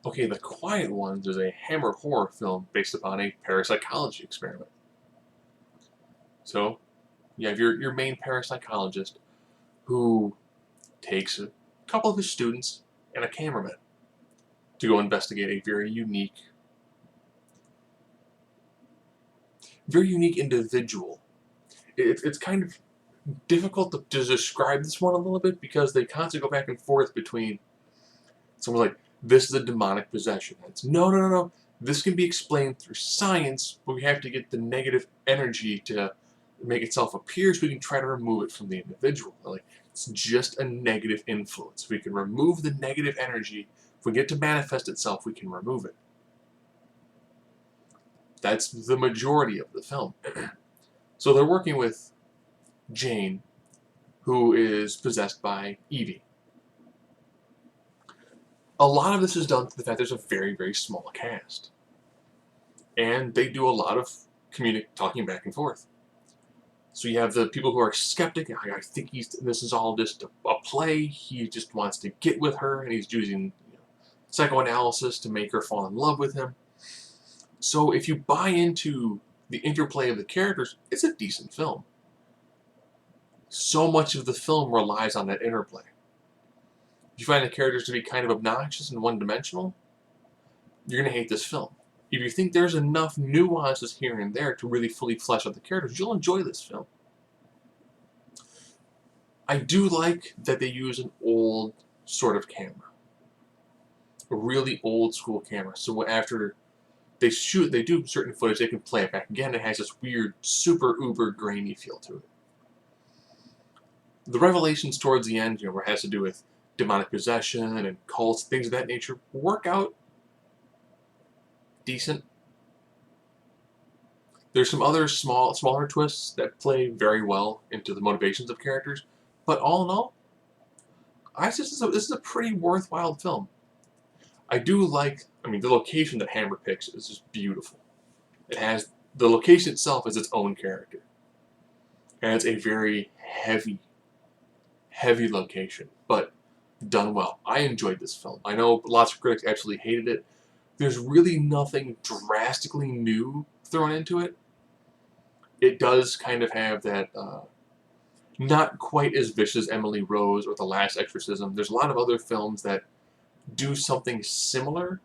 Okay, The Quiet Ones is a Hammer horror film based upon a parapsychology experiment. So, you have your main parapsychologist who takes a couple of his students and a cameraman to go investigate a very unique individual. It's kind of difficult to describe this one a little bit because they constantly go back and forth between someone like, this is a demonic possession. It's no. This can be explained through science, but we have to get the negative energy to make itself appear so we can try to remove it from the individual. Like, it's just a negative influence. We can remove the negative energy. If we get to manifest itself, we can remove it. That's the majority of the film. So they're working with Jane, who is possessed by Evie. A lot of this is done through the fact there's a very, very small cast. And they do a lot of talking back and forth. So you have the people who are skeptic. I think this is all just a play. He just wants to get with her, and he's using psychoanalysis to make her fall in love with him. So if you buy into the interplay of the characters, it's a decent film. So much of the film relies on that interplay. If you find the characters to be kind of obnoxious and one-dimensional, you're going to hate this film. If you think there's enough nuances here and there to really fully flesh out the characters, you'll enjoy this film. I do like that they use an old sort of camera. A really old school camera. So after they do certain footage, they can play it back again. It has this weird, super uber grainy feel to it. The revelations towards the end, where it has to do with demonic possession and cults, things of that nature, work out decent. There's some other smaller twists that play very well into the motivations of characters, but all in all, this is a pretty worthwhile film. I do like, the location that Hammer picks is just beautiful. The location itself is its own character. And it's a very heavy location, but done well. I enjoyed this film. I know lots of critics absolutely hated it. There's really nothing drastically new thrown into it. It does kind of have that, not quite as vicious as Emily Rose or The Last Exorcism. There's a lot of other films that do something similar,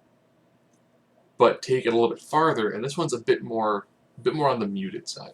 but take it a little bit farther, and this one's a bit more on the muted side.